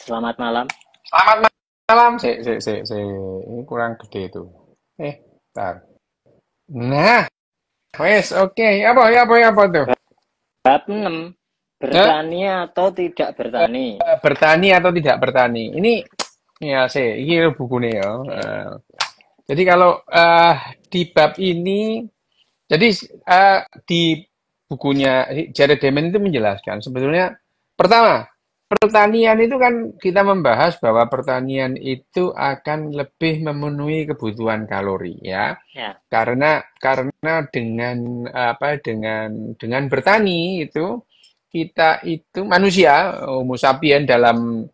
Selamat malam. Selamat malam. Ini kurang gede itu. Bentar. Nah, wes, oke. Apa tuh? Bab 6. Eh, Bertani atau tidak bertani? bertani atau tidak bertani? Ini, ya, ini bukunya ya. Oke. Jadi kalau di bab ini, jadi di bukunya Jared Diamond itu menjelaskan sebetulnya pertama pertanian itu kan kita membahas bahwa pertanian itu akan lebih memenuhi kebutuhan kalori ya. Ya. Karena dengan dengan bertani itu kita itu manusia Homo sapien dalam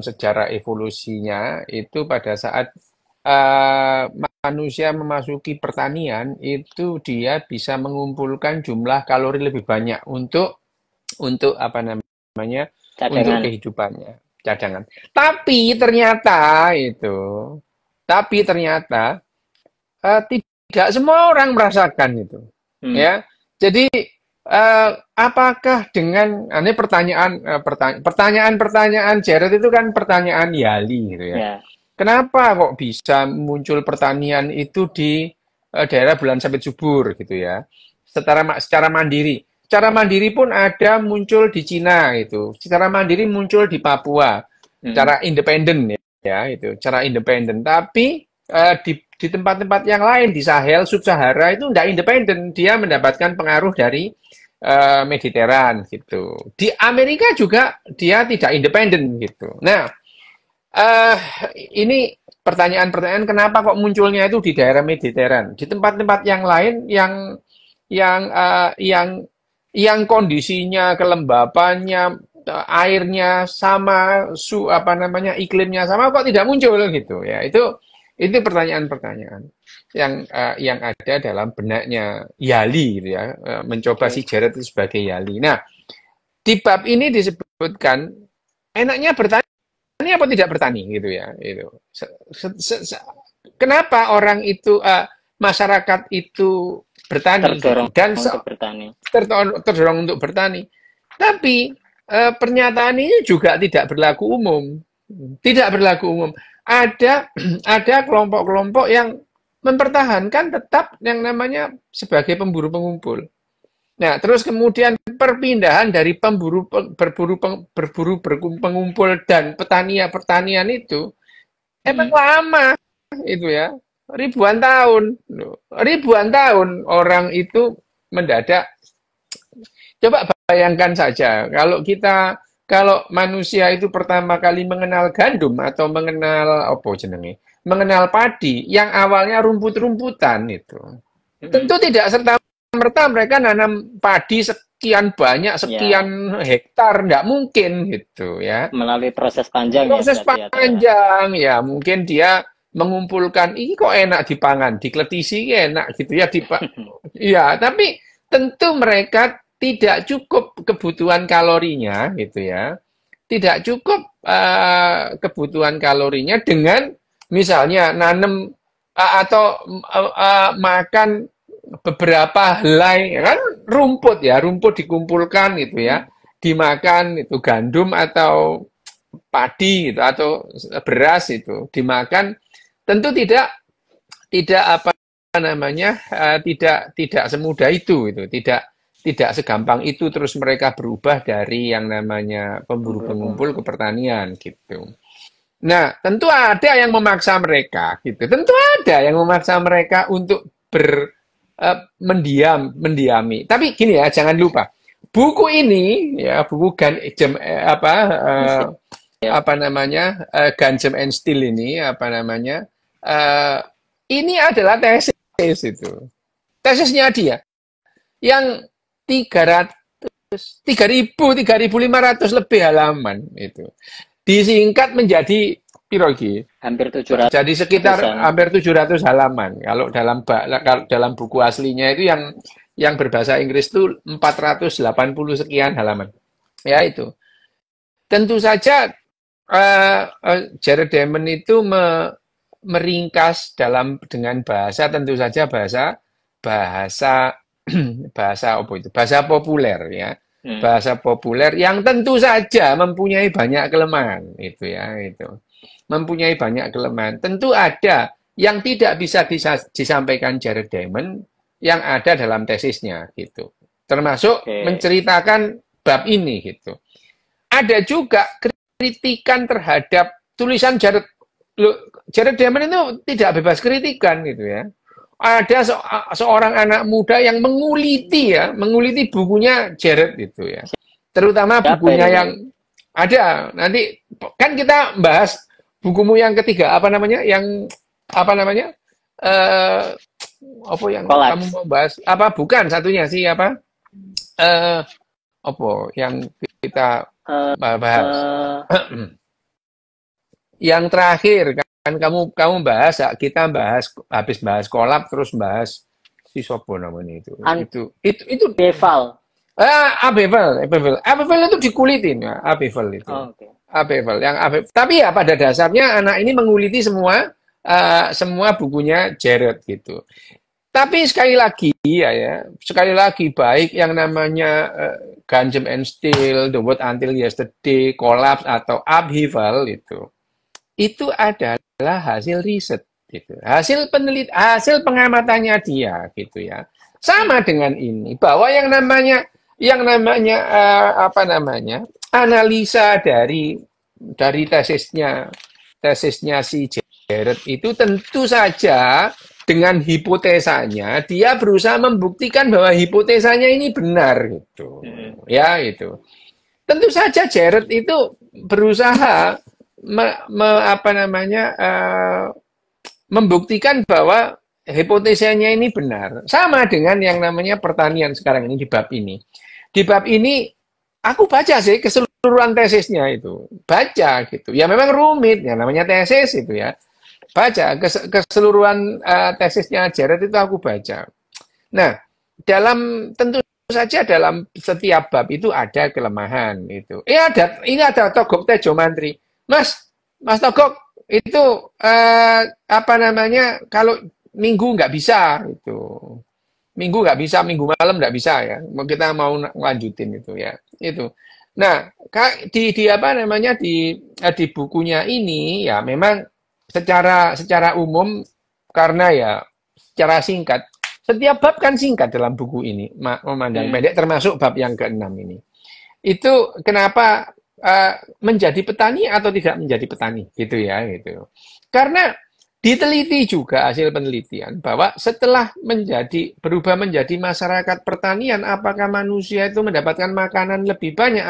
sejarah evolusinya itu pada saat eh, manusia memasuki pertanian itu dia bisa mengumpulkan jumlah kalori lebih banyak untuk apa namanya untuk Cadangan. kehidupannya cadangan. Tapi ternyata tidak semua orang merasakan itu, Hmm. ya. Jadi apakah dengan ini pertanyaan Jared itu kan pertanyaan Yali gitu ya. Ya. Kenapa kok bisa muncul pertanian itu di daerah Bulan Sabit Subur gitu ya? Secara mandiri. Secara mandiri pun ada muncul di Cina itu. Secara mandiri muncul di Papua. Hmm. Secara independen ya itu, secara independen. Tapi di tempat-tempat yang lain di Sahel, Sub-Sahara itu tidak independen. Dia mendapatkan pengaruh dari Mediteran gitu. Di Amerika juga dia tidak independen gitu. Nah, eh ini pertanyaan-pertanyaan kenapa kok munculnya itu di daerah Mediteran. Di tempat-tempat yang lain yang eh, yang yang kondisinya, kelembapannya, airnya sama, apa namanya, iklimnya sama kok tidak muncul gitu ya. Itu pertanyaan-pertanyaan yang ada dalam benaknya Yali gitu ya, mencoba si Oke. Jared itu sebagai Yali. Nah, di bab ini disebutkan enaknya bertanya bertani apa tidak bertani gitu ya itu kenapa orang itu masyarakat itu bertani gitu Terdorong dan untuk bertani. terdorong untuk bertani tapi pernyataan ini juga tidak berlaku umum ada ada kelompok-kelompok yang mempertahankan tetap yang namanya sebagai pemburu pengumpul. Nah, terus kemudian perpindahan dari berburu pengumpul dan pertanian itu emang Hmm. lama itu ya. Ribuan tahun orang itu mendadak. Coba bayangkan saja kalau manusia itu pertama kali mengenal gandum atau mengenal apa jenenge, mengenal padi yang awalnya rumput-rumputan itu. Hmm. Tentu tidak serta merta mereka nanam padi sekian banyak, Ya. sekian hektar, nggak mungkin gitu ya. Melalui proses panjang ya Proses berarti ya Teh ya. panjang ya, mungkin dia mengumpulkan ini kok enak dipangan, dikletisi enak gitu ya ya, tapi tentu mereka tidak cukup kebutuhan kalorinya gitu ya. Tidak cukup kebutuhan kalorinya dengan misalnya nanem atau makan beberapa helai ya kan rumput dikumpulkan gitu Hmm. ya dimakan itu gandum atau padi gitu atau beras itu dimakan tentu tidak apa namanya tidak tidak semudah itu tidak tidak segampang itu terus mereka berubah dari yang namanya pemburu Pemburu pengumpul ke pengumpul. pertanian gitu. Nah, tentu ada yang memaksa mereka gitu. Tentu ada yang memaksa mereka untuk mendiami. Tapi gini ya, jangan lupa. Buku ini ya, buku Mesti ya. apa namanya? Ganjem and Steel ini apa namanya? eh, ini adalah tesis itu. Tesisnya dia yang 3.500 lebih halaman itu. Disingkat menjadi pirogi. Hampir Jadi sekitar 700-an. hampir 700 halaman. Kalau dalam buku aslinya itu yang berbahasa Inggris itu 480 sekian halaman. Ya itu. Tentu saja Jared Diamond itu meringkas dengan bahasa tentu saja bahasa bahasa bahasa apa itu bahasa populer ya bahasa populer yang tentu saja mempunyai banyak kelemahan, itu ya, itu. Mempunyai banyak kelemahan. Tentu ada yang tidak bisa disampaikan Jared Diamond yang ada dalam tesisnya, gitu. Termasuk menceritakan bab ini, gitu. Ada juga kritikan terhadap tulisan Jared Diamond itu tidak bebas kritikan, gitu ya. Ada seorang anak muda yang menguliti bukunya Jared gitu ya. Terutama bukunya yang ada. Nanti kan kita bahas bukumu yang ketiga apa namanya? Yang apa namanya? Apa yang kamu mau bahas? Apa bukan satunya sih apa? Apa yang kita bahas? Yang terakhir kan kamu bahas, kita habis bahas kolab terus bahas si sopo namanya itu Beval. Bevel itu dikulitin ya, Bevel itu. Bevel yang tapi ya pada dasarnya anak ini menguliti semua bukunya Jared gitu. Tapi sekali lagi baik yang namanya Guns and Steel, The World Until Yesterday, Collapse atau Upheaval itu adalah hasil riset gitu. Hasil pengamatannya dia gitu ya. Sama dengan ini bahwa yang namanya analisa dari tesisnya si Jared itu tentu saja dengan hipotesanya dia berusaha membuktikan bahwa hipotesanya ini benar gitu. Ya itu. Tentu saja Jared itu berusaha membuktikan bahwa hipotesanya ini benar. Sama dengan yang namanya pertanian sekarang ini di bab ini. Di bab ini aku baca sih keseluruhan tesisnya itu. Baca gitu. Ya memang rumit ya namanya tesis itu ya. Baca keseluruhan tesisnya Jared itu aku baca. Nah, tentu saja dalam setiap bab itu ada kelemahan itu. Ini ada Togok Tejo Mantri. Mas Togok itu kalau minggu nggak bisa itu. Minggu nggak bisa, minggu malam nggak bisa ya. Kita mau lanjutin itu ya. Itu. Nah, di bukunya ini ya memang secara umum karena ya secara singkat. Setiap bab kan singkat dalam buku ini, memandang pendek termasuk bab yang ke-6 ini. Itu kenapa menjadi petani atau tidak menjadi petani gitu ya gitu. Karena diteliti juga hasil penelitian bahwa setelah berubah menjadi masyarakat pertanian, apakah manusia itu mendapatkan makanan lebih banyak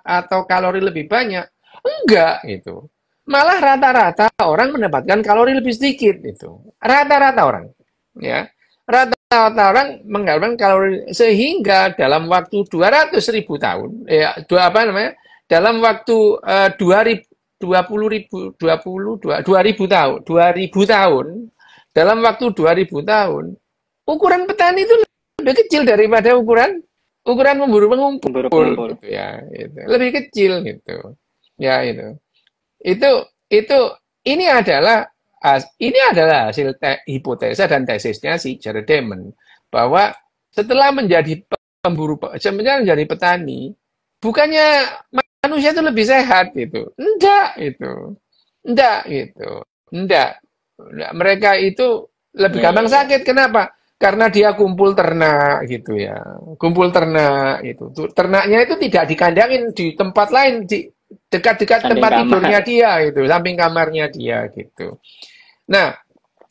atau kalori lebih banyak? Enggak itu. Malah rata-rata orang mendapatkan kalori lebih sedikit itu. Rata-rata orang ya. Rata-rata orang mendapatkan kalori sehingga dalam waktu 200.000 tahun dalam waktu 2000 tahun, dalam waktu 2000 tahun, ukuran petani itu lebih kecil daripada ukuran pemburu pengumpul gitu ya, gitu. Lebih kecil gitu. Ya ini adalah hasil hipotesa dan tesisnya si Jared Diamond bahwa setelah menjadi petani, bukannya manusia itu lebih sehat gitu. Enggak. Mereka itu lebih gampang sakit. Kenapa? Karena dia kumpul ternak gitu ya. Kumpul ternak itu. Ternaknya itu tidak dikandangin di tempat lain, di dekat-dekat tempat tidurnya dia itu, samping kamarnya dia gitu. Nah,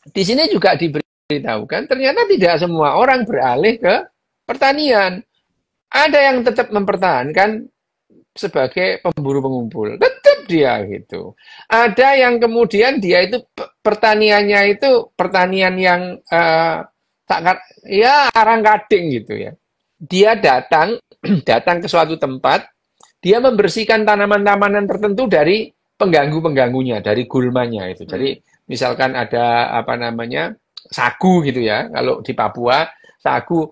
di sini juga diberitahukan ternyata tidak semua orang beralih ke pertanian. Ada yang tetap mempertahankan sebagai pemburu pengumpul, tetap dia gitu. Ada yang kemudian dia itu pertaniannya itu pertanian yang arang-kading gitu ya. Dia datang ke suatu tempat, dia membersihkan tanaman-tanaman tertentu dari pengganggu-pengganggunya, dari gulmanya itu. Jadi misalkan ada sagu gitu ya, kalau di Papua sagu.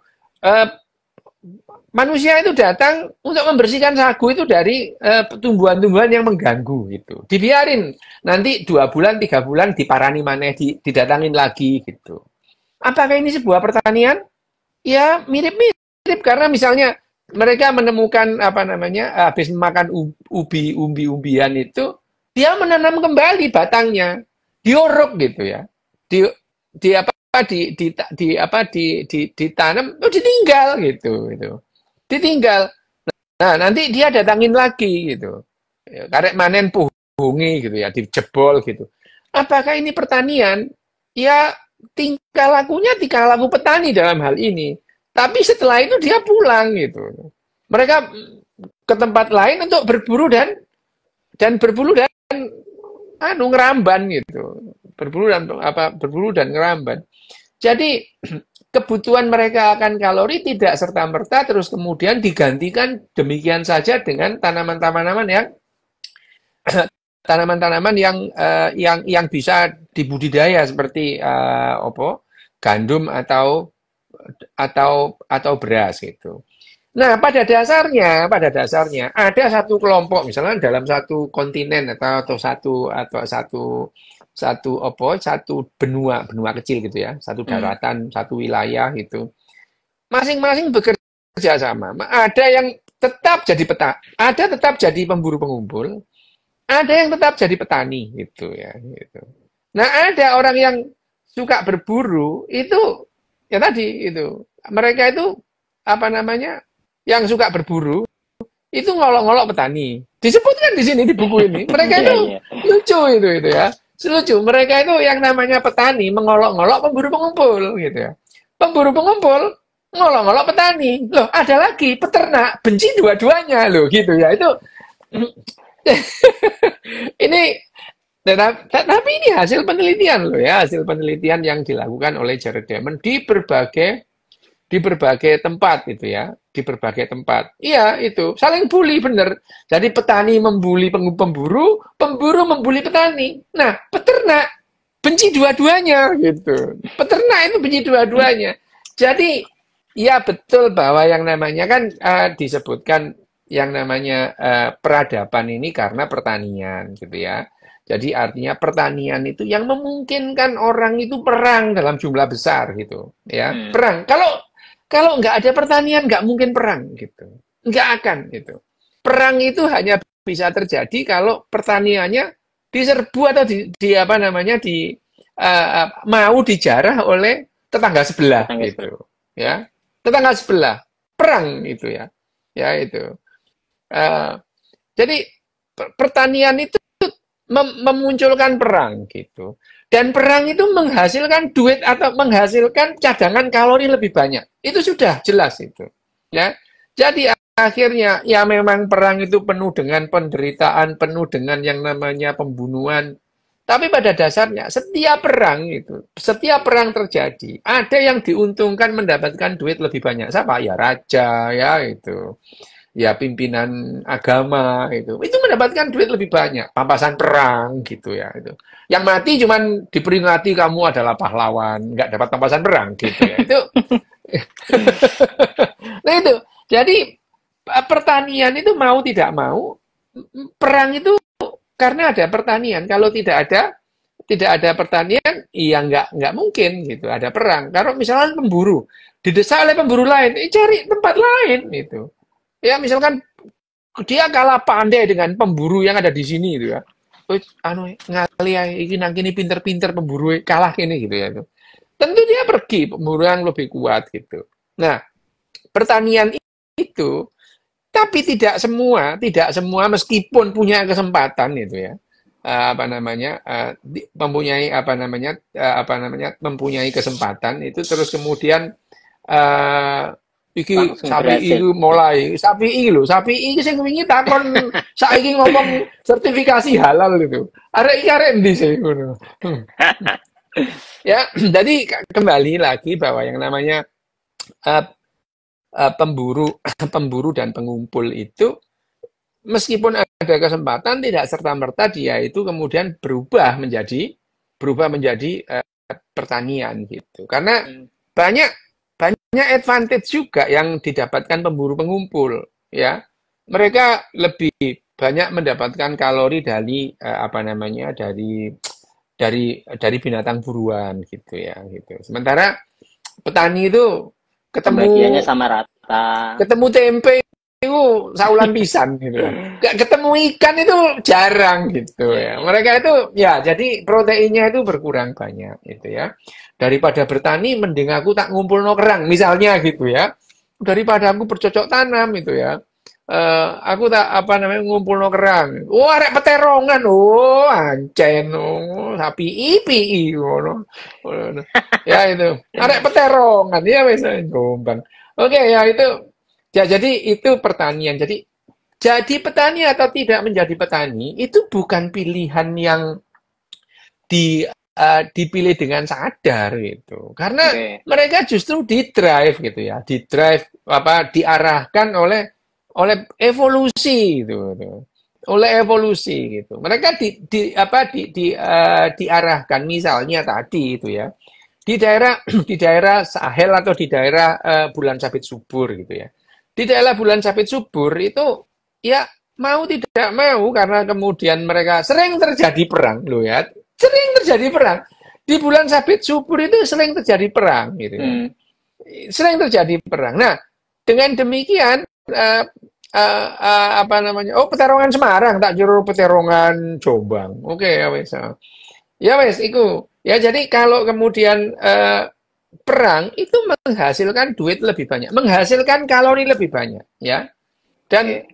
Manusia itu datang untuk membersihkan sagu itu dari tumbuhan-tumbuhan yang mengganggu gitu. Dibiarin, nanti 2 bulan, 3 bulan diparani maneh, didatangin lagi gitu. Apakah ini sebuah pertanian? Ya mirip-mirip karena misalnya mereka menemukan apa namanya, habis memakan umbi-umbian itu, dia menanam kembali batangnya, diorok gitu ya, di apa ditanam, oh ditinggal gitu, ditinggal. Nah nanti dia datangin lagi gitu, karek manen puhungi gitu ya, dijebol gitu. Apakah ini pertanian? Ya tingkah laku petani dalam hal ini. Tapi setelah itu dia pulang gitu. Mereka ke tempat lain untuk berburu dan berburu dan ngeramban gitu. Berburu dan ngeramban. Jadi kebutuhan mereka akan kalori tidak serta-merta terus kemudian digantikan demikian saja dengan tanaman-tanaman yang bisa dibudidaya seperti gandum atau beras gitu. Nah, pada dasarnya ada satu kelompok misalnya dalam satu kontinen atau satu benua kecil gitu ya, satu daratan, satu wilayah gitu. Masing-masing bekerja sama. Ada yang tetap jadi tetap jadi pemburu pengumpul, ada yang tetap jadi petani gitu ya gitu. Nah, ada orang yang suka berburu itu ya tadi itu. Mereka itu apa namanya? Yang suka berburu itu ngolok-ngolok petani. Disebutkan di sini di buku ini. Mereka itu lucu itu ya. Lucu. Mereka itu yang namanya petani mengolok-ngolok pemburu pengumpul gitu ya. Pemburu pengumpul ngolok-ngolok petani. Loh, ada lagi peternak benci dua-duanya loh gitu ya. Itu ini tapi ini hasil penelitian loh ya, hasil penelitian yang dilakukan oleh Jared Diamond di berbagai tempat itu ya, di berbagai tempat. Iya, itu saling bully bener. Jadi petani membuli pemburu, pemburu membuli petani. Nah, peternak benci dua-duanya gitu. Peternak itu benci dua-duanya. Jadi ya betul bahwa yang namanya kan disebutkan yang namanya peradaban ini karena pertanian gitu ya. Jadi artinya pertanian itu yang memungkinkan orang itu perang dalam jumlah besar gitu ya. Perang. Kalau nggak ada pertanian, nggak mungkin perang, gitu. Nggak akan, gitu. Perang itu hanya bisa terjadi kalau pertaniannya diserbu atau mau dijarah oleh tetangga sebelah, gitu. Ya, tetangga sebelah, perang itu ya, ya itu. Jadi pertanian itu memunculkan perang, gitu. Dan perang itu menghasilkan duit atau menghasilkan cadangan kalori lebih banyak. Itu sudah jelas itu. Ya. Jadi akhirnya ya memang perang itu penuh dengan penderitaan, penuh dengan yang namanya pembunuhan. Tapi pada dasarnya setiap perang terjadi, ada yang diuntungkan mendapatkan duit lebih banyak. Siapa? Ya raja, ya itu. Ya pimpinan agama itu mendapatkan duit lebih banyak, pampasan perang gitu ya itu. Yang mati cuman diperingati kamu adalah pahlawan, nggak dapat pampasan perang gitu ya. Itu nah itu. Jadi pertanian itu mau tidak mau perang itu karena ada pertanian. Kalau tidak ada pertanian, iya nggak mungkin gitu ada perang. Kalau misalnya pemburu didesak oleh pemburu lain, cari tempat lain itu. Ya misalkan dia kalah pandai dengan pemburu yang ada di sini gitu ya. Ngali ini pinter-pinter pemburu kalah ini gitu ya. Tentu dia pergi pemburu yang lebih kuat gitu. Nah, pertanian itu tapi tidak semua meskipun punya kesempatan itu ya. Mempunyai kesempatan itu terus kemudian iki sapi iki mulai sapi iki sing wingi takon saiki ngomong sertifikasi halal itu arek endi sih ngono. Ya jadi kembali lagi bahwa yang namanya pemburu dan pengumpul itu meskipun ada kesempatan tidak serta-merta dia itu kemudian berubah menjadi pertanian gitu karena banyak advantage juga yang didapatkan pemburu pengumpul ya. Mereka lebih banyak mendapatkan kalori dari dari binatang buruan gitu ya gitu. Sementara petani itu ketemu pembagiannya sama rata. Ketemu tempe itu saulan pisan gitu. Gak ketemu ikan itu jarang gitu ya. Mereka itu ya jadi proteinnya itu berkurang banyak gitu ya. Daripada bertani mending aku tak ngumpulno kerang misalnya gitu ya. Daripada aku bercocok tanam itu ya. Aku tak apa namanya ngumpulno kerang. Oh arek peterongan. Oh ancen oh sapi ipi ngono. Ya itu. Arek peterongan ya wis gombang. Oke ya itu. Ya, jadi itu pertanian. Jadi petani atau tidak menjadi petani itu bukan pilihan yang dipilih dengan sadar gitu. Karena mereka justru di-drive gitu ya, di-drive apa diarahkan oleh evolusi gitu. Oleh evolusi gitu. Mereka diarahkan misalnya tadi itu ya. Di daerah Sahel atau di daerah bulan sabit subur gitu ya. Di daerah bulan sabit subur itu ya mau tidak mau karena kemudian mereka sering terjadi perang loh ya, sering terjadi perang di bulan sabit subur itu sering terjadi perang gitu ya. Sering terjadi perang. Nah dengan demikian apa namanya? Oh Peterongan Semarang tak jero Peterongan Jombang. Oke ya wes. Ya wes itu ya jadi kalau kemudian perang itu menghasilkan duit lebih banyak, menghasilkan kalori lebih banyak, ya. Dan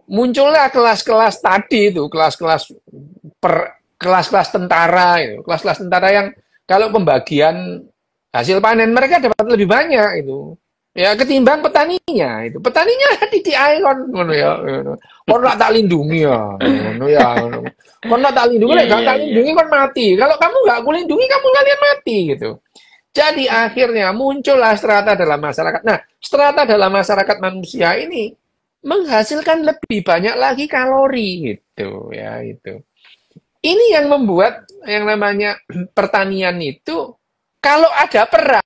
muncullah kelas-kelas tadi itu, kelas-kelas tentara itu, kelas-kelas tentara yang kalau pembagian hasil panen mereka dapat lebih banyak itu. Ya ketimbang petaninya itu. Petaninya di ikon ngono ya. Kon tak lindungi ya, ngono ya. Kon tak lindungi, gak tak lindungi kon mati. Kalau kamu gak aku lindungi, kamu kalian mati gitu. Jadi akhirnya muncullah strata dalam masyarakat. Nah, strata dalam masyarakat manusia ini menghasilkan lebih banyak lagi kalori gitu ya itu. Ini yang membuat yang namanya pertanian itu kalau ada perang,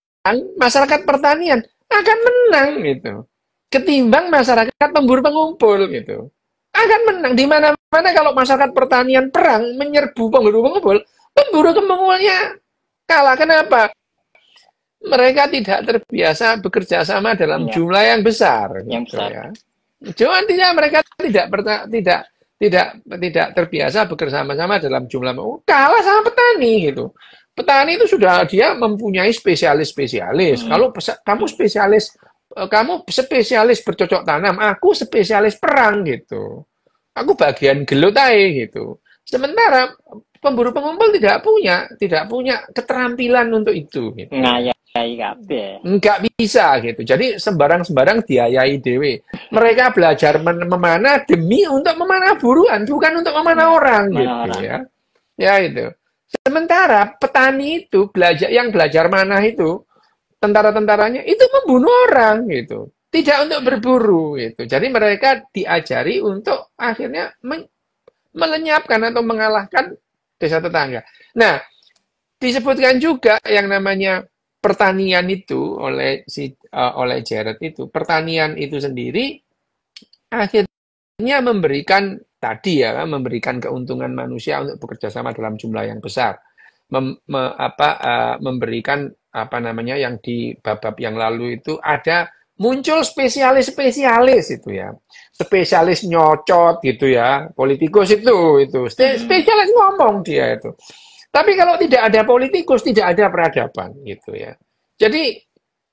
masyarakat pertanian akan menang gitu. Ketimbang masyarakat pemburu pengumpul gitu. Akan menang di mana-mana kalau masyarakat pertanian perang menyerbu pemburu pengumpul pengumpulnya kalah. Kenapa? Mereka tidak terbiasa bekerja sama dalam jumlah yang besar, gitu ya. Cuma artinya mereka tidak terbiasa bekerja sama dalam jumlah kalah sama petani gitu. Petani itu sudah dia mempunyai spesialis. Kalau kamu spesialis bercocok tanam, aku spesialis perang gitu. Aku bagian gelut aja gitu. Sementara pemburu pengumpul tidak punya keterampilan untuk itu gitu. Nggak bisa gitu. Jadi sembarang diayai dewe. Mereka belajar memanah demi untuk memanah buruan, bukan untuk memanah orang gitu ya. Ya itu. Sementara petani itu belajar manah itu tentara-tentaranya itu membunuh orang gitu. Tidak untuk berburu gitu. Jadi mereka diajari untuk akhirnya melenyapkan atau mengalahkan desa tetangga. Nah, disebutkan juga yang namanya pertanian itu oleh Jared itu, pertanian itu sendiri akhirnya memberikan memberikan keuntungan manusia untuk bekerja sama dalam jumlah yang besar, memberikan apa namanya yang di bab-bab yang lalu itu ada muncul spesialis itu ya, spesialis nyocot gitu ya, politikus itu spesialis ngomong dia itu. Tapi kalau tidak ada politikus, tidak ada peradaban gitu ya. Jadi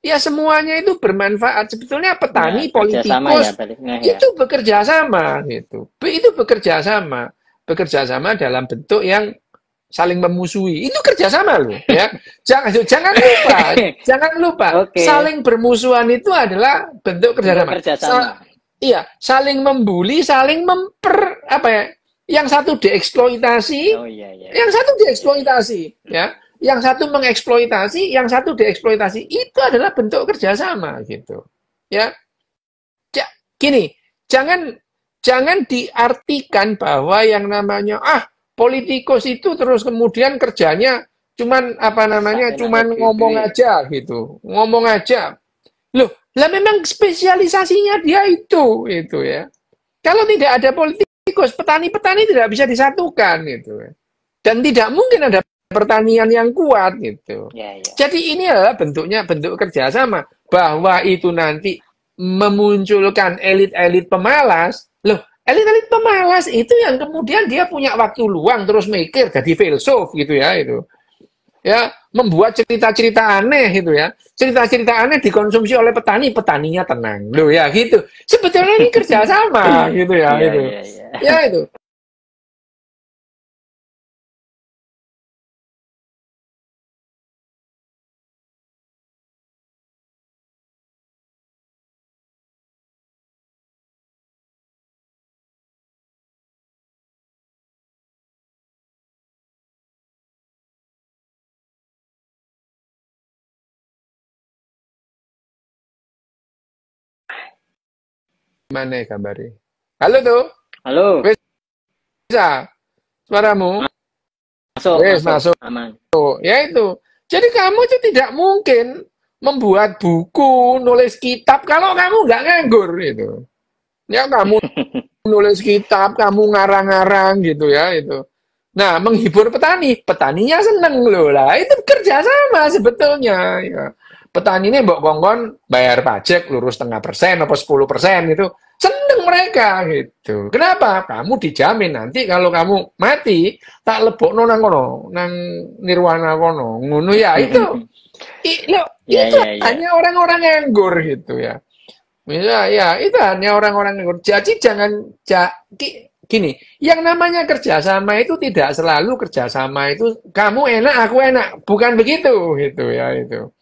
ya semuanya itu bermanfaat. Sebetulnya petani, politikus itu bekerja sama gitu. Itu bekerja sama dalam bentuk yang saling memusuhi. Itu kerjasama loh ya. Jangan lupa. Saling bermusuhan itu adalah bentuk kerjasama. Iya, saling membuli, saling yang satu dieksploitasi, yang satu dieksploitasi, ya. Yang satu mengeksploitasi, yang satu dieksploitasi. Itu adalah bentuk kerjasama, gitu. Ya, gini, jangan diartikan bahwa yang namanya politikus itu terus kemudian kerjanya cuman cuman ngomong aja, gitu, ngomong aja. Loh, lah memang spesialisasinya dia itu ya. Kalau tidak ada politikus, petani-petani tidak bisa disatukan gitu. Dan tidak mungkin ada pertanian yang kuat gitu. Jadi ini adalah bentuk kerjasama bahwa itu nanti memunculkan elit-elit pemalas. Loh, elit-elit pemalas itu yang kemudian dia punya waktu luang terus mikir jadi filsuf gitu ya itu. Ya, membuat cerita-cerita aneh gitu ya. Cerita-cerita aneh dikonsumsi oleh petani, petaninya tenang. Loh ya gitu. Sebetulnya ini kerjasama gitu ya Iya, itu. iya, iya. Ya itu. Mana kabarnya? Halo tuh, Halo, bisa suaramu? masuk, Wes masuk, masuk. aman. Ya itu. Jadi kamu itu tidak mungkin membuat buku, nulis kitab kalau kamu nggak nganggur gitu. Ya kamu nulis kitab, kamu ngarang-ngarang gitu ya itu. Nah, menghibur petani, petaninya seneng loh lah. Itu kerjasama sebetulnya. Ya. Petani ini mbok kongkon bayar pajak lurus 0,5% atau 10% itu. Seneng mereka gitu. Kenapa? Kamu dijamin nanti kalau kamu mati tak lebokno nang kono, nang nirwana kono. Ngono ya itu. Ya, Itu ya, ya. hanya orang-orang nganggur gitu ya. Ya, itu hanya orang-orang yang jadi jangan gini, yang namanya kerjasama itu tidak selalu kerjasama itu kamu enak aku enak, bukan begitu gitu ya itu,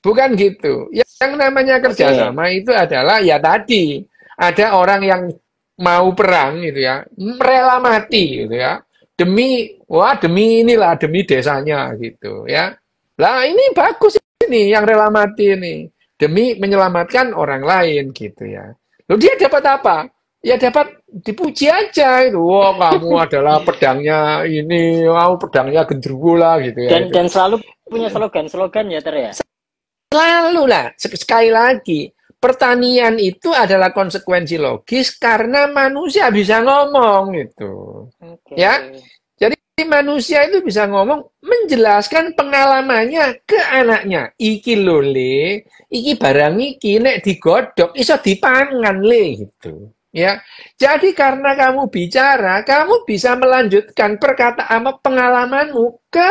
bukan gitu. Yang namanya Oke. kerjasama itu adalah ya tadi ada orang yang mau perang gitu ya, rela mati gitu ya, demi inilah demi desanya gitu ya. Lah ini bagus ini yang rela mati ini demi menyelamatkan orang lain gitu ya. Loh dia dapat apa? Ya dapat dipuji aja itu. Wah, kamu adalah pedangnya ini, kamu pedangnya genderuwo lah gitu ya itu. Dan selalu punya slogan-slogan ya, Ter ya? Lalu lah, sekali lagi, pertanian itu adalah konsekuensi logis karena manusia bisa ngomong gitu. Oke. Ya, jadi manusia itu bisa ngomong, menjelaskan pengalamannya ke anaknya. Iki lole, iki barang iki nek digodok iso dipangan le gitu. Ya, jadi karena kamu bicara, kamu bisa melanjutkan perkataan pengalamanmu ke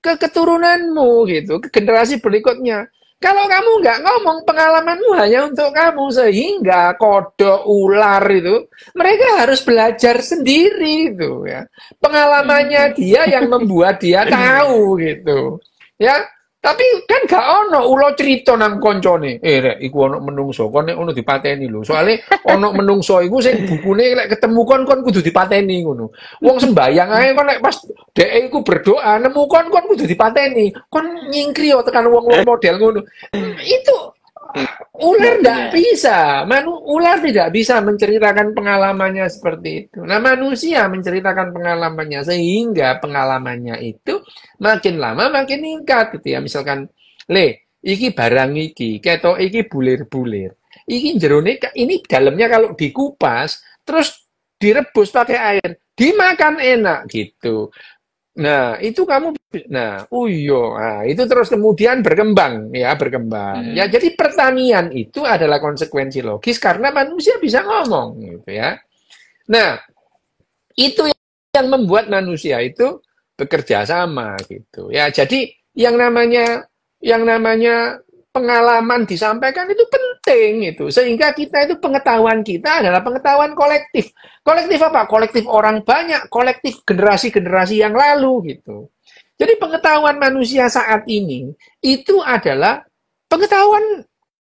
keturunanmu gitu, ke generasi berikutnya. Kalau kamu nggak ngomong, pengalamanmu hanya untuk kamu, sehingga kodok, ular itu, mereka harus belajar sendiri itu ya. Pengalamannya dia yang membuat dia tahu gitu. Ya, tapi kan gak ono ulo cerita nang koncone. Rek, iku ono menungso, kon nek ono dipateni lho. Soale ono menungso iku sing bukune lek ketemu kon kudu dipateni ngono. Wong sembayang ae kon lek pas dhek iku berdoa nemu kon kudu dipateni. Kon nyingkri tekan wong-wong model ngono. Itu ular Nggak tidak punya. bisa, ular tidak bisa menceritakan pengalamannya seperti itu. Nah, manusia menceritakan pengalamannya sehingga pengalamannya itu makin lama makin meningkat gitu ya. Misalkan, le, iki barang iki, ketok iki bulir-bulir. Iki jerone ini dalamnya kalau dikupas terus direbus pakai air, dimakan enak gitu. Nah, itu kamu nah, oh iya, nah, itu terus kemudian berkembang ya, berkembang. Ya, Hmm. jadi pertanian itu adalah konsekuensi logis karena manusia bisa ngomong gitu ya. Nah, itu yang membuat manusia itu bekerja sama gitu. Ya, jadi yang namanya pengalaman disampaikan itu penting itu. Sehingga kita itu pengetahuan kita adalah pengetahuan kolektif. Kolektif apa? Kolektif orang banyak, kolektif generasi-generasi yang lalu gitu. Jadi pengetahuan manusia saat ini itu adalah pengetahuan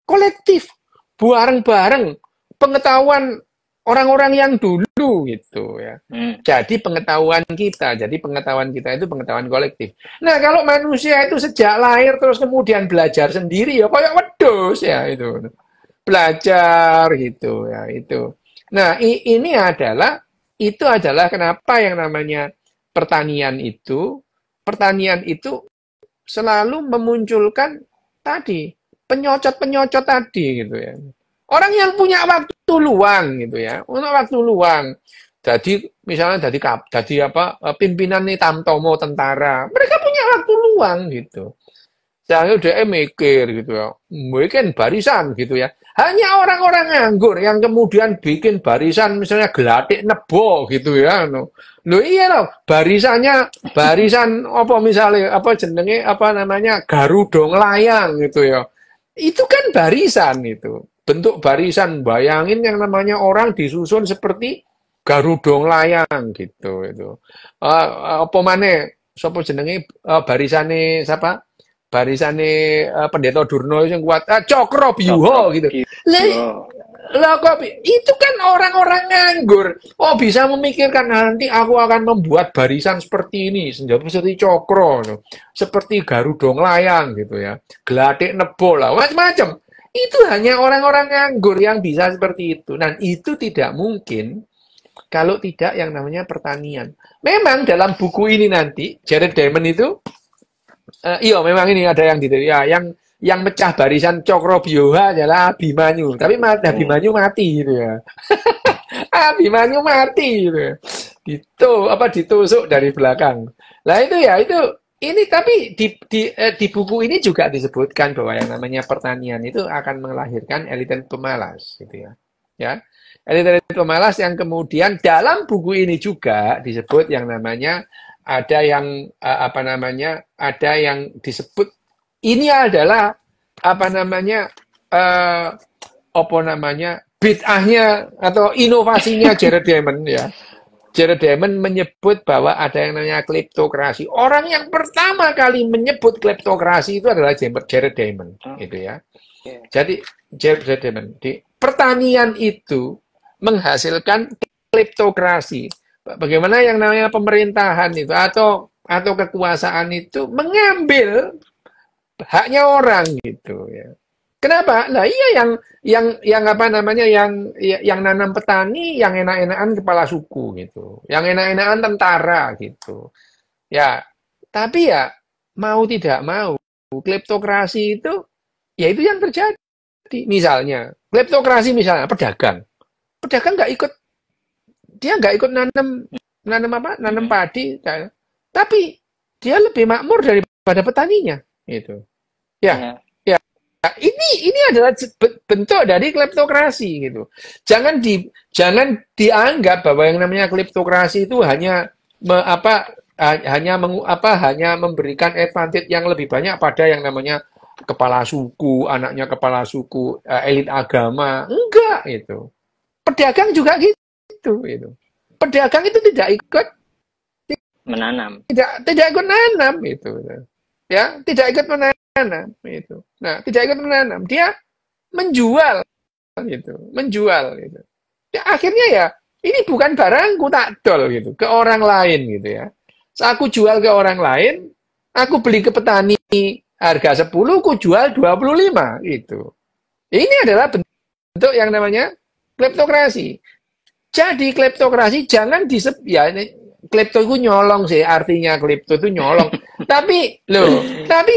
kolektif, bareng-bareng, pengetahuan orang-orang yang dulu gitu ya. Hmm. Jadi pengetahuan kita itu pengetahuan kolektif. Nah, kalau manusia itu sejak lahir terus kemudian belajar sendiri ya kayak wedus ya itu. Belajar gitu ya itu. Nah, itu adalah kenapa yang namanya pertanian itu selalu memunculkan tadi penyocot-penyocot tadi gitu ya. Orang yang punya waktu luang gitu ya, untuk waktu luang. Jadi misalnya jadi apa pimpinan nih Tamtomo tentara, mereka punya waktu luang gitu. Saya udah mikir gitu ya, bikin barisan gitu ya. Hanya orang-orang nganggur yang kemudian bikin barisan misalnya gelatik nebo gitu ya. Loh iya loh, barisan apa misalnya apa jenenge apa namanya Garuda Layang gitu ya. Itu kan barisan itu. Bentuk barisan, bayangin yang namanya orang disusun seperti Garuda Layang gitu itu. Apa maneh sapa jenenge barisane siapa? Barisane Pendeta Durna yang kuat Cokro Byuha gitu. Lah kok itu kan orang-orang nganggur. Oh bisa memikirkan nanti aku akan membuat barisan seperti ini, seperti Cokro, seperti Garuda Layang gitu ya. Gelatik nebo lah, macam-macam. Itu hanya orang-orang nganggur yang bisa seperti itu. Dan itu tidak mungkin kalau tidak yang namanya pertanian. Memang dalam buku ini nanti Jared Diamond itu iya, memang ini ada yang gitu. Ya, yang mecah barisan Cokro Byuha adalah Abimanyu. Tapi Abimanyu mati gitu ya. Abimanyu mati gitu ya. Ditusuk dari belakang. Lah itu ya, ini tapi di buku ini juga disebutkan bahwa yang namanya pertanian itu akan melahirkan elit pemalas gitu ya. Ya. Elit pemalas yang kemudian dalam buku ini juga disebut yang namanya ada yang ada yang disebut ini adalah bid'ahnya atau inovasinya Jared Diamond ya. Jared Diamond menyebut bahwa ada yang namanya kleptokrasi. Orang yang pertama kali menyebut kleptokrasi itu adalah Jared Diamond gitu ya. Jadi Jared Diamond di pertanian itu menghasilkan kleptokrasi. Bagaimana yang namanya pemerintahan itu atau kekuasaan itu mengambil haknya orang gitu ya. Kenapa? Nah iya yang apa namanya yang nanam petani yang enak-enakan kepala suku gitu, yang enak-enakan tentara gitu. Ya, tapi ya mau tidak mau kleptokrasi itu ya itu yang terjadi. Misalnya kleptokrasi misalnya pedagang nggak ikut. Dia nggak ikut nanam padi, tapi dia lebih makmur daripada petaninya, gitu. Ya, ya. Ini adalah bentuk dari kleptokrasi, gitu. Jangan dianggap bahwa yang namanya kleptokrasi itu hanya memberikan advantage yang lebih banyak pada yang namanya kepala suku, anaknya kepala suku, elit agama, enggak, itu. Pedagang juga gitu. Itu. Pedagang itu tidak ikut menanam. Tidak ikut menanam itu. Ya, tidak ikut menanam itu. Nah, tidak ikut menanam, dia menjual gitu, menjual gitu. Ya, akhirnya ya ini bukan barangku tak dol gitu ke orang lain gitu ya. Saat aku jual ke orang lain, aku beli ke petani harga 10, aku jual 25 gitu. Ini adalah bentuk yang namanya kleptokrasi. Jadi kleptokrasi jangan ya klepto itu nyolong sih, artinya klepto itu nyolong. tapi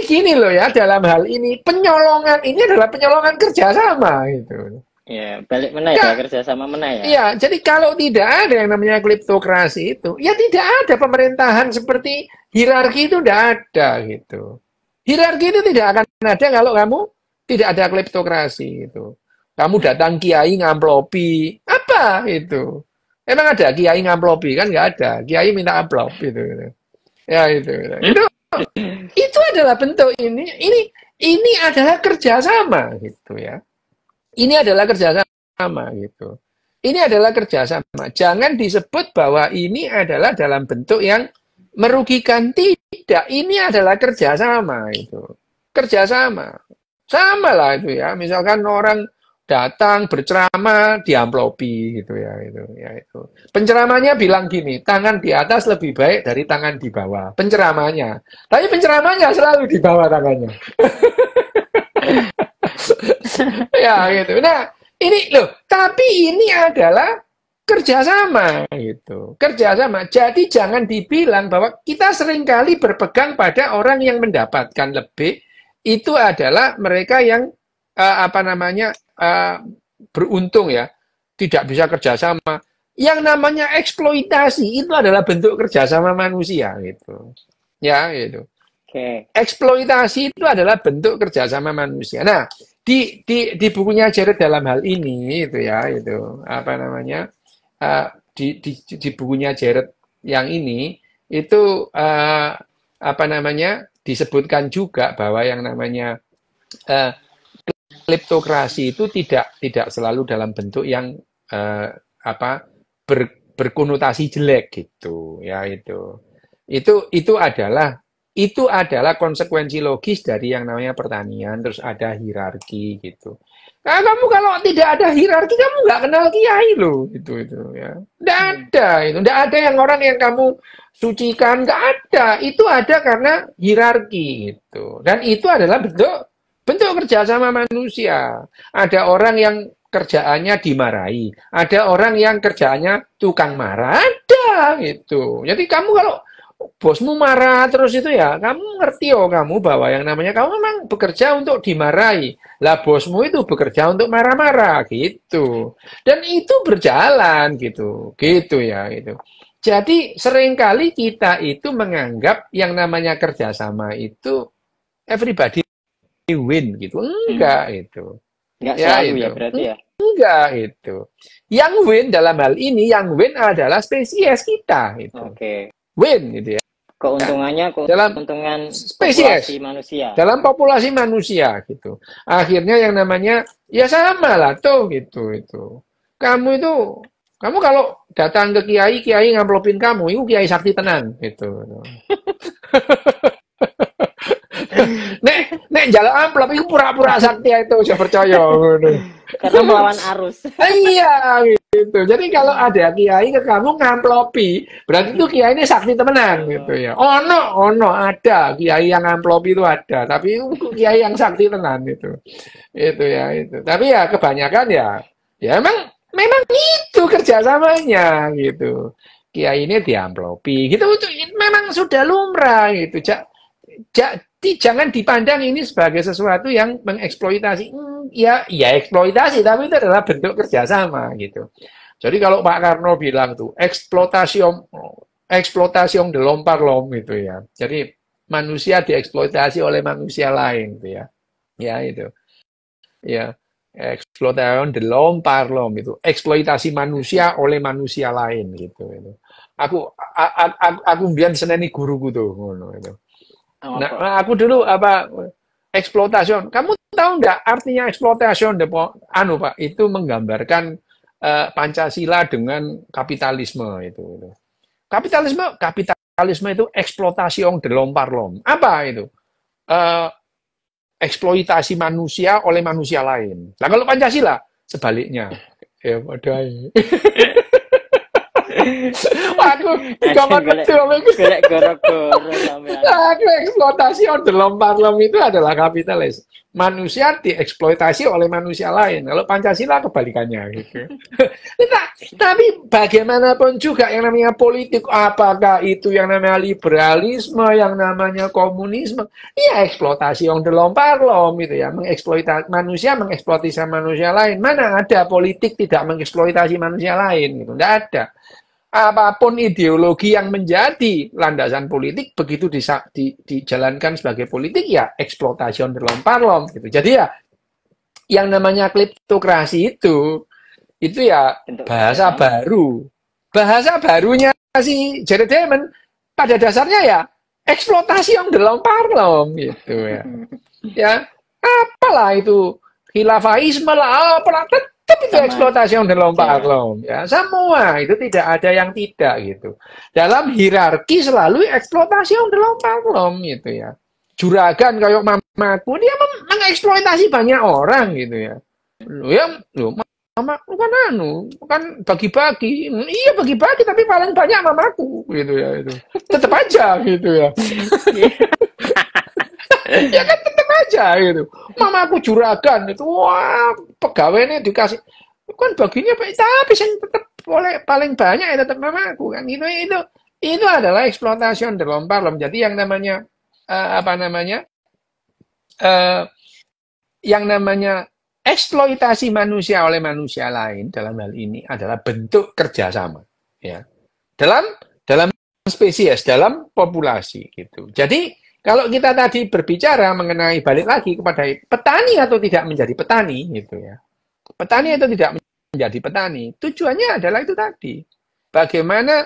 gini loh ya, dalam hal ini penyolongan ini adalah penyolongan kerjasama gitu. Ya, balik mana ya, kerjasama mana ya? Iya, jadi kalau tidak ada yang namanya kleptokrasi itu, ya tidak ada pemerintahan seperti hierarki itu tidak ada gitu. Hierarki itu tidak akan ada kalau kamu tidak ada kleptokrasi gitu. Kamu datang kiai ngamplopi, apa itu? Emang ada kiai ngamplopi? Kan nggak ada. Kiai minta amplop gitu. Ya itu. Itu adalah bentuk ini adalah kerjasama gitu ya. Ini adalah kerjasama gitu. Ini adalah kerjasama. Jangan disebut bahwa ini adalah dalam bentuk yang merugikan. Tidak. Ini adalah kerjasama itu. Kerjasama. Sama lah itu ya. Misalkan orang datang berceramah diamplopi gitu ya itu. Penceramahnya bilang gini, tangan di atas lebih baik dari tangan di bawah. Penceramahnya. Tapi penceramahnya selalu di bawah tangannya. Ya gitu. Nah, ini loh, tapi ini adalah kerjasama gitu. Kerjasama. Jadi jangan dibilang bahwa kita seringkali berpegang pada orang yang mendapatkan lebih, itu adalah mereka yang beruntung ya, tidak bisa kerjasama. Yang namanya eksploitasi itu adalah bentuk kerjasama manusia gitu. Ya gitu. Oke. Eksploitasi itu adalah bentuk kerjasama manusia. Nah, di bukunya Jared dalam hal ini itu ya itu apa namanya di bukunya Jared yang ini itu apa namanya disebutkan juga bahwa yang namanya eh, kleptokrasi itu tidak selalu dalam bentuk yang apa berkonotasi jelek gitu ya itu adalah konsekuensi logis dari yang namanya pertanian, terus ada hierarki gitu. Nah, kamu kalau tidak ada hierarki, kamu nggak kenal kiai loh, itu ya. Nggak ada itu, nggak ada yang orang yang kamu sucikan, nggak ada. Itu ada karena hierarki gitu. Dan itu adalah bentuk kerjasama manusia. Ada orang yang kerjaannya dimarahi, ada orang yang kerjaannya tukang marah, ada gitu. Jadi kamu kalau bosmu marah terus itu ya, kamu ngerti kamu bahwa yang namanya kamu memang bekerja untuk dimarahi. Lah bosmu itu bekerja untuk marah-marah gitu. Dan itu berjalan gitu. Gitu ya itu. Jadi seringkali kita itu menganggap yang namanya kerjasama itu everybody win gitu. Enggak itu. Nggak Ya selalu ya itu. berarti ya. Enggak itu. Yang win dalam hal ini, yang win adalah spesies kita itu. Oke. Win gitu ya. Keuntungannya Dalam keuntungan spesies, populasi manusia. dalam populasi manusia gitu. Akhirnya yang namanya ya sama lah tuh gitu itu. Kamu kalau datang ke kiai, kiai ngamplopin kamu, itu kiai sakti tenan gitu. Nek jalan amplop itu pura-pura sakti itu saya percaya. Karena melawan arus. Iya gitu. Jadi kalau ada kiai ke kamu ngamplopi, berarti itu kiai ini sakti temenan gitu ya. Ono ada kiai yang ngamplopi itu ada, tapi itu kiai yang sakti tenan itu. Itu ya itu. Tapi ya kebanyakan ya memang itu kerjasamanya gitu. Kiai ini diamplopi gitu itu memang sudah lumrah gitu. Jangan dipandang ini sebagai sesuatu yang mengeksploitasi. Ya eksploitasi, tapi itu adalah bentuk kerjasama gitu. Jadi kalau Pak Karno bilang tuh eksploitasi de lom gitu ya. Jadi manusia dieksploitasi oleh manusia lain gitu ya. Ya itu. Ya, eksploitasi de lom itu. Eksploitasi manusia oleh manusia lain gitu itu. Aku biar seneni guruku tuh ngono itu. Nah, aku dulu eksploitasi. Kamu tahu nggak artinya eksploitasi? Pak, itu menggambarkan Pancasila dengan kapitalisme itu. Kapitalisme itu eksploitasi de lom. Apa itu? Eksploitasi manusia oleh manusia lain. Nah, kalau Pancasila sebaliknya. Ya, padahal. Aku kapan betul aku eksploitasi order lom itu adalah kapitalis. Manusia dieksploitasi oleh manusia lain. Kalau Pancasila kebalikannya gitu. Tapi bagaimanapun juga yang namanya politik, apakah itu yang namanya liberalisme, yang namanya komunisme, ya eksploitasi order lom itu ya, mengeksploitasi manusia lain. Mana ada politik tidak mengeksploitasi manusia lain gitu. Tidak ada. Apapun ideologi yang menjadi landasan politik begitu dijalankan sebagai politik ya eksploitasi lom gitu. Jadi ya yang namanya kleptokrasi itu ya bahasa baru. Bahasa barunya si Jared Diamond pada dasarnya ya eksploitasi lom gitu ya. Ya, apalah itu khilafaisme lah, apalah tetap itu eksploitasi lom ya. Semua itu tidak ada yang tidak gitu. Dalam hierarki selalu eksploitasi lom gitu ya. Juragan kayak mamaku dia mengeksploitasi banyak orang gitu ya. Mamaku kan bagi-bagi. Iya bagi-bagi tapi paling banyak mamaku gitu ya itu. Tetap aja gitu ya. Ya kan tetap aja gitu. Mamaku juragan itu wah pegawainya dikasih kan baginya tapi yang tetap boleh paling banyak ya tetap mamaku kan itu adalah eksploitasi lom. Jadi yang namanya yang namanya eksploitasi manusia oleh manusia lain dalam hal ini adalah bentuk kerjasama ya dalam spesies dalam populasi gitu. Jadi Kalau kita tadi berbicara mengenai balik lagi kepada petani atau tidak menjadi petani, gitu ya. Petani atau tidak menjadi petani, tujuannya adalah itu tadi. Bagaimana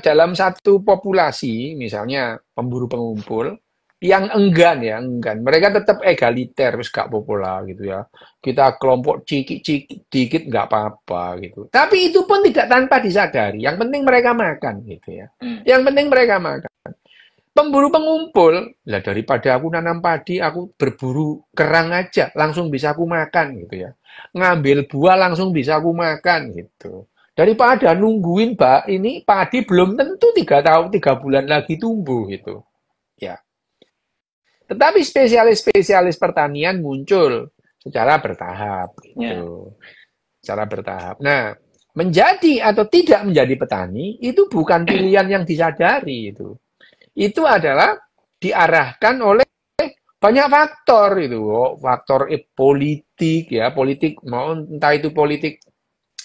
dalam satu populasi, misalnya pemburu pengumpul, yang enggan ya, enggan. Mereka tetap egaliter, wis gak apa-apa gitu ya. Kita kelompok cikik-cikik dikit nggak apa-apa gitu. Tapi itu pun tidak tanpa disadari. Yang penting mereka makan gitu ya. Yang penting mereka makan. Pemburu pengumpul, lah daripada aku nanam padi, aku berburu kerang aja, langsung bisa aku makan gitu ya. Ngambil buah langsung bisa aku makan gitu. Daripada nungguin ini padi belum tentu 3 tahun, 3 bulan lagi tumbuh gitu. Ya. Tetapi spesialis-spesialis pertanian muncul secara bertahap gitu. Secara bertahap. Nah, menjadi atau tidak menjadi petani itu bukan pilihan yang disadari itu. Itu adalah diarahkan oleh banyak faktor itu, faktor politik ya, politik mau entah itu politik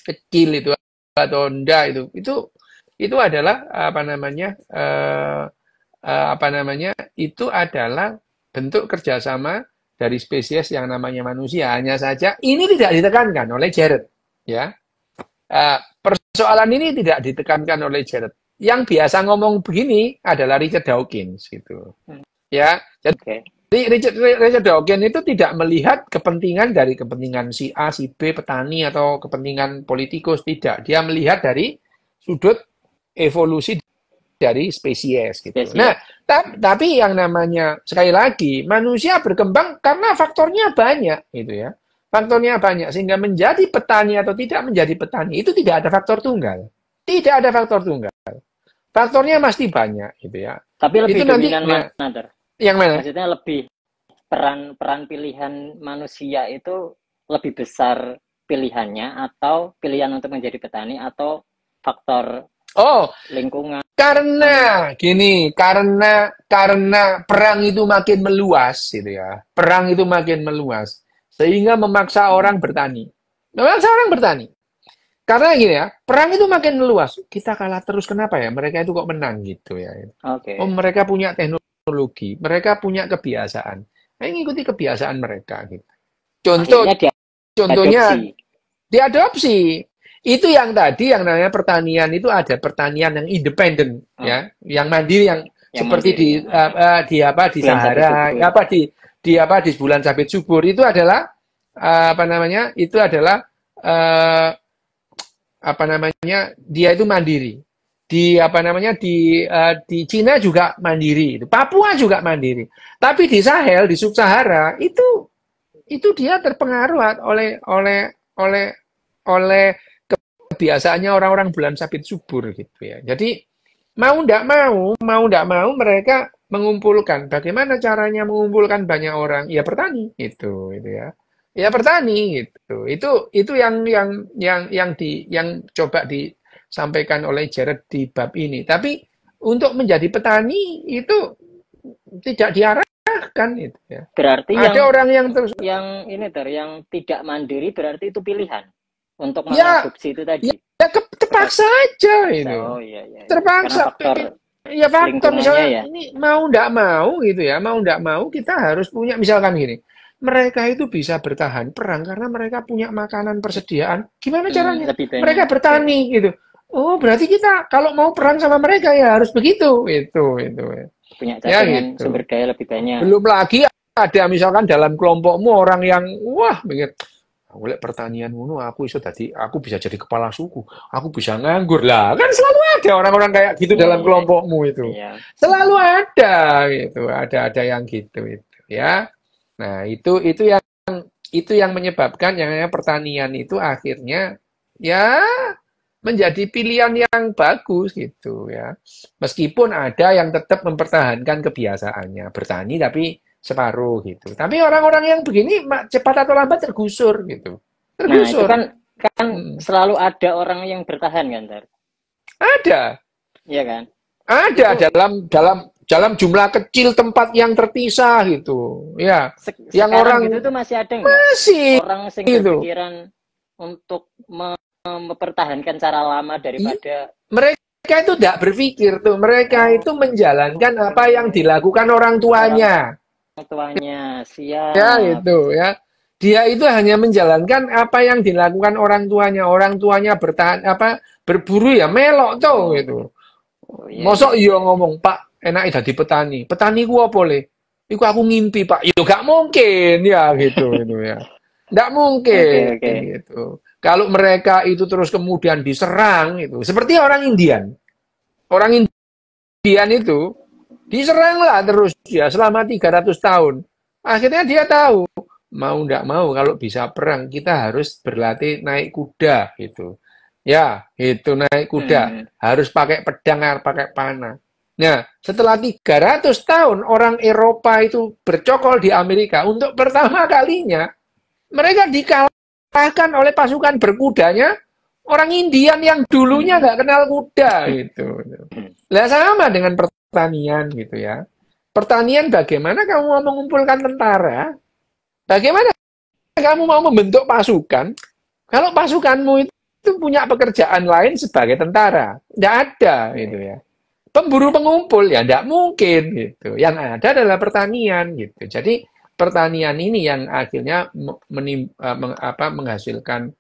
kecil itu atau enggak itu adalah apa namanya itu adalah bentuk kerjasama dari spesies yang namanya manusia. Hanya saja ini tidak ditekankan oleh Jared ya. Persoalan ini tidak ditekankan oleh Jared. Yang biasa ngomong begini adalah Richard Dawkins gitu. Ya, jadi Richard Dawkins itu tidak melihat kepentingan dari kepentingan si A, si B, petani atau kepentingan politikus, tidak. Dia melihat dari sudut evolusi dari spesies gitu. Nah, tapi yang namanya sekali lagi manusia berkembang karena faktornya banyak gitu ya. Faktornya banyak sehingga menjadi petani atau tidak menjadi petani itu tidak ada faktor tunggal. Tidak ada faktor tunggal. Faktornya pasti banyak gitu ya. Tapi lebih itu dominan nanti, mana, Der? Yang mana? Maksudnya lebih peran pilihan manusia itu lebih besar pilihannya atau pilihan untuk menjadi petani atau faktor lingkungan. Karena gini, karena perang itu makin meluas gitu ya. Perang itu makin meluas sehingga memaksa orang bertani. Memaksa orang bertani. Karena gini ya, perang itu makin meluas. Kita kalah terus kenapa ya? Mereka itu kok menang gitu ya. Oh, mereka punya teknologi, mereka punya kebiasaan. Saya ngikuti kebiasaan mereka gitu. Contohnya diadopsi. Itu yang tadi yang namanya pertanian itu ada pertanian yang independen ya, yang mandiri yang seperti mandiri, di Sahara, di bulan sabit subur itu adalah itu adalah dia itu mandiri. Di Cina juga mandiri, Papua juga mandiri. Tapi di Sahel, di Sub-Sahara itu dia terpengaruh oleh kebiasaannya orang-orang bulan sabit subur gitu ya. Jadi mau tidak mau mereka mengumpulkan. Bagaimana caranya mengumpulkan banyak orang? Ya bertani gitu ya. Ya bertani gitu. Itu yang coba disampaikan oleh Jared di bab ini. Tapi untuk menjadi petani itu tidak diarahkan itu ya. Berarti ada orang yang yang tidak mandiri berarti itu pilihan untuk mengadopsi itu tadi. Ya terpaksa aja itu. Terpaksa. Faktor misalnya ini mau tidak mau gitu ya. Mau tidak mau kita harus punya misalkan gini. Mereka itu bisa bertahan perang karena mereka punya makanan persediaan. Gimana caranya? Mereka bertani gitu. Oh, berarti kita kalau mau perang sama mereka ya harus begitu. Itu. Punya cadangan sumber daya lebih banyak. Belum lagi ada misalkan dalam kelompokmu orang yang mikir, oleh pertanian aku bisa jadi kepala suku, aku bisa nganggur lah. Kan selalu ada orang-orang kayak gitu dalam kelompokmu itu. Selalu ada gitu. Ada yang gitu itu ya. Nah, itu yang menyebabkan yang namanya pertanian itu akhirnya ya menjadi pilihan yang bagus gitu ya. Meskipun ada yang tetap mempertahankan kebiasaannya bertani tapi separuh gitu. Tapi orang-orang yang begini cepat atau lambat tergusur gitu. Tergusur. Nah, itu kan selalu ada orang yang bertahan kan, Ter? Ada. Iya kan? Ada itu, dalam jumlah kecil tempat yang terpisah gitu. Ya. Yang orang gitu itu masih ada enggak? Masih. Orang yang berpikiran untuk mempertahankan cara lama daripada itu tidak berpikir tuh, mereka itu menjalankan apa yang dilakukan orang tuanya. Orang tuanya, Ya, siap. itu ya. Dia itu hanya menjalankan apa yang dilakukan orang tuanya. Orang tuanya bertahan apa berburu ya melok tuh Oh, gitu. oh iya, iya, Mosok iya iya. ngomong, Pak, enak dadi petani. Petani ku apa le? Iku aku ngimpi, Pak. Yo gak mungkin ya gitu itu ya. Nggak Oke, mungkin oke. gitu. Kalau mereka itu terus kemudian diserang itu, seperti orang Indian. Orang Indian itu diseranglah terus ya selama 300 tahun. Akhirnya dia tahu, mau nggak mau kalau bisa perang kita harus berlatih naik kuda gitu. Ya, itu naik kuda, Hmm. harus pakai pedang, pakai panah. Nah, setelah 300 tahun orang Eropa itu bercokol di Amerika untuk pertama kalinya mereka dikalahkan oleh pasukan berkudanya orang Indian yang dulunya Hmm. nggak kenal kuda gitu. Lah sama dengan pertanian gitu ya. Pertanian bagaimana kamu mau mengumpulkan tentara? Bagaimana kamu mau membentuk pasukan? Kalau pasukanmu itu punya pekerjaan lain sebagai tentara, tidak ada gitu ya. Pemburu pengumpul ya tidak mungkin gitu. Yang ada adalah pertanian gitu. Jadi pertanian ini yang akhirnya menghasilkan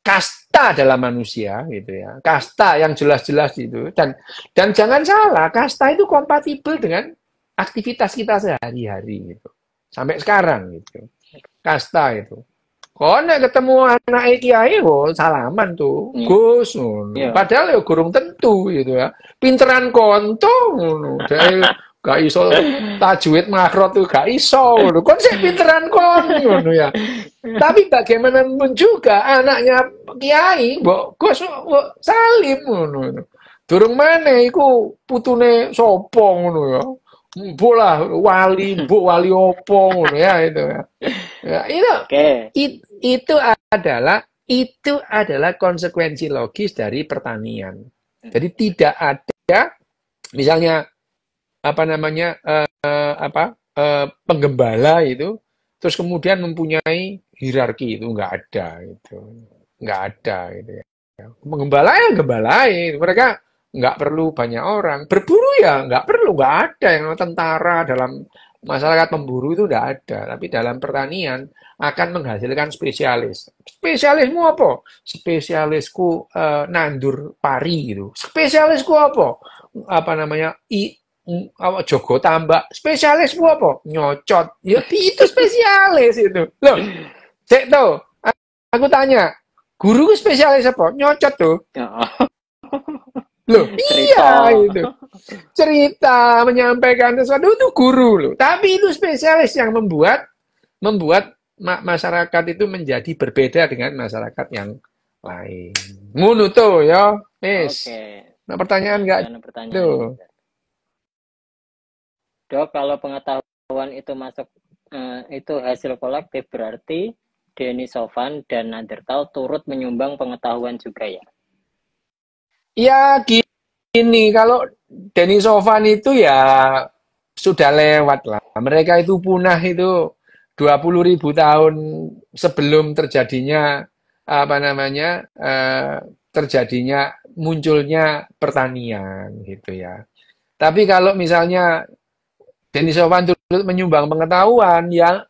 kasta dalam manusia gitu ya. Kasta yang jelas-jelas itu dan jangan salah, kasta itu kompatibel dengan aktivitas kita sehari-hari gitu. Sampai sekarang gitu. Kasta itu. Kok nek ketemu anak kiai kok salaman tuh, Iya. Gus Iya. padahal ya gurung tentu gitu ya. Pinteran konto ngono. Gak iso tajwid makhraj tuh gak iso ngono. Kon sik pinteran kon ngono ya. Tapi bagaimanapun juga anaknya kiai, mbok Gus mbok Salim ngono. Durung maneh iku putune sapa ngono ya. Mbok lah wali, mbok wali opo ngono ya itu ya. Ya, Oke. itu adalah konsekuensi logis dari pertanian. Jadi tidak ada misalnya apa namanya penggembala itu terus kemudian mempunyai hierarki itu nggak ada itu nggak ada gitu ya. Penggembala ya gembalain mereka nggak perlu banyak orang berburu ya nggak perlu nggak ada yang tentara dalam masyarakat pemburu itu nggak ada tapi dalam pertanian akan menghasilkan spesialis spesialismu apa spesialisku nandur pari gitu spesialisku apa namanya awak Joko tambak spesialismu apa nyocot ya itu spesialis itu loh cek tuh aku tanya guru spesialis apa nyocot tuh Ya, loh iya cerita. itu cerita menyampaikan sesuatu itu guru loh tapi itu spesialis yang membuat masyarakat itu menjadi berbeda dengan masyarakat yang lain ngono tuh ya Oke. nah pertanyaan nggak Dan pertanyaan tuh juga. Dok, kalau pengetahuan itu masuk itu hasil kolektif berarti Denny Sofan dan Nadertal turut menyumbang pengetahuan juga ya. ya gini kalau Denny Sofan itu ya sudah lewat lah mereka itu punah itu 20.000 tahun sebelum terjadinya apa namanya terjadinya munculnya pertanian gitu ya. Tapi kalau misalnya Denny Sofan turut menyumbang pengetahuan ya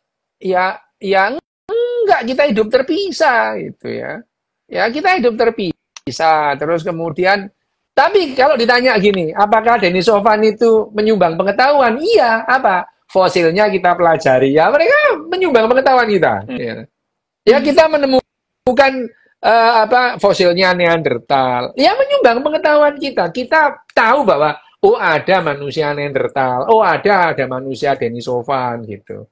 enggak kita hidup terpisah gitu ya. Ya kita hidup terpisah terus kemudian tapi kalau ditanya gini, apakah Denny Sofan itu menyumbang pengetahuan? Iya, apa? Fosilnya kita pelajari ya, mereka menyumbang pengetahuan kita. Ya, ya kita menemukan apa fosilnya Neandertal. Ya menyumbang pengetahuan kita. Kita tahu bahwa oh ada manusia Neandertal, oh ada manusia Denny Sofan gitu.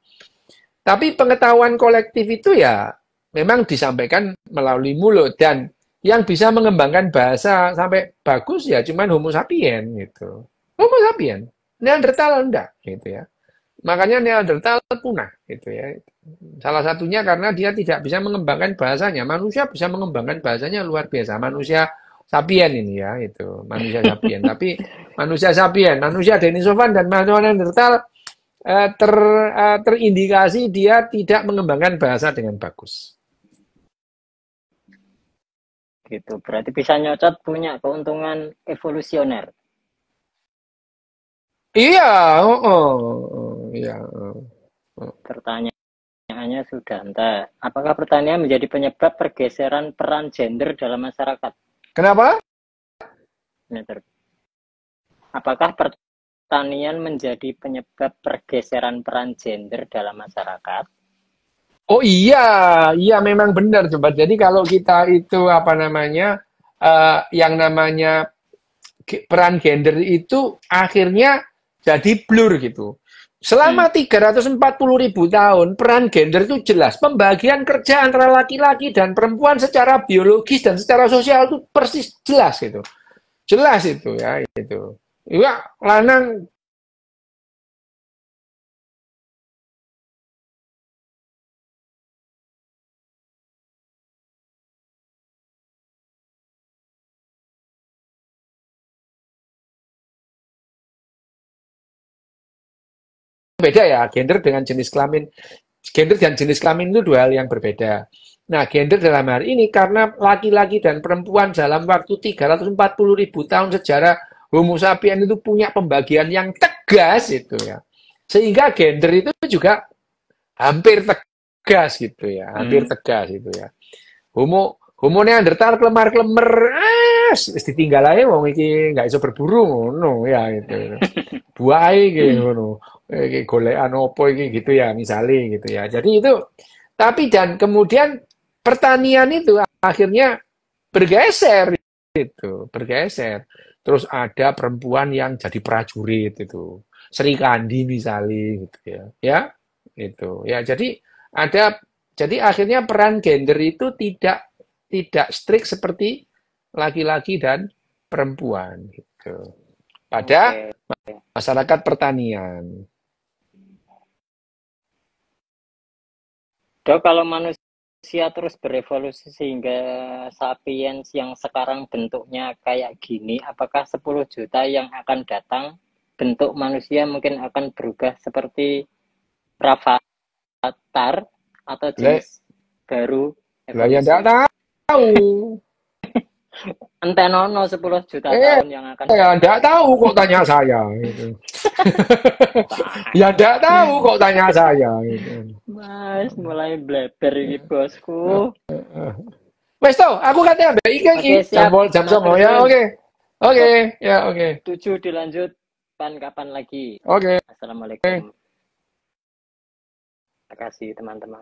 Tapi pengetahuan kolektif itu ya memang disampaikan melalui mulut dan yang bisa mengembangkan bahasa sampai bagus ya cuman Homo sapien gitu. Homo sapien. Neandertal enggak gitu ya. Makanya Neandertal punah gitu ya. Salah satunya karena dia tidak bisa mengembangkan bahasanya. Manusia bisa mengembangkan bahasanya luar biasa. Manusia sapien ini ya itu manusia sapien. Tapi manusia sapien, manusia Denisova dan manusia Neandertal terindikasi dia tidak mengembangkan bahasa dengan bagus. gitu. Berarti bisa nyocot punya keuntungan evolusioner. Iya, iya. Pertanyaannya sudah, entah. Apakah pertanian menjadi penyebab pergeseran peran gender dalam masyarakat? Kenapa? Apakah pertanian menjadi penyebab pergeseran peran gender dalam masyarakat? Oh iya, iya memang benar coba. Jadi kalau kita itu apa namanya, yang namanya peran gender itu akhirnya jadi blur gitu. Selama 340.000 tahun, peran gender itu jelas. Pembagian kerja antara laki-laki dan perempuan secara biologis dan secara sosial itu persis jelas gitu. Jelas itu ya, itu. Ya, lanang beda ya, gender dengan jenis kelamin. Gender dan jenis kelamin itu dua hal yang berbeda. Nah, gender dalam hari ini karena laki-laki dan perempuan dalam waktu 340.000 tahun sejarah Homo sapiens itu punya pembagian yang tegas itu ya. Sehingga gender itu juga hampir tegas gitu ya, hampir tegas itu ya. Homo Neanderthal kelemar-kelemar, ditinggal aja wong iki nggak iso berburu ngono ya gitu. Buah iki ngono. Iki golekan opo iki gitu ya, misalnya gitu ya. Jadi itu tapi dan kemudian pertanian itu akhirnya bergeser itu, bergeser. Terus ada perempuan yang jadi prajurit itu. Sri Kandi misalnya gitu ya. Ya, itu. Ya, jadi akhirnya peran gender itu tidak strict seperti laki-laki dan perempuan gitu. Pada masyarakat pertanian. Dok, kalau manusia terus berevolusi sehingga sapiens yang sekarang bentuknya kayak gini, apakah 10 juta yang akan datang bentuk manusia mungkin akan berubah seperti Rafathar atau jenis baru Lah ya evolusi? enggak tahu. Entenono 10 juta tahun yang akan ya enggak tahu kok tanya saya gitu. Ya enggak tahu kok tanya saya gitu. Mas, mulai bleber ini bosku. Wes toh, aku katanya ambek iki iki Siap. jam 9 ya. Oke. Oke, ya oke. 7 dilanjut kapan lagi. Oke. Assalamualaikum. Terima kasih teman-teman.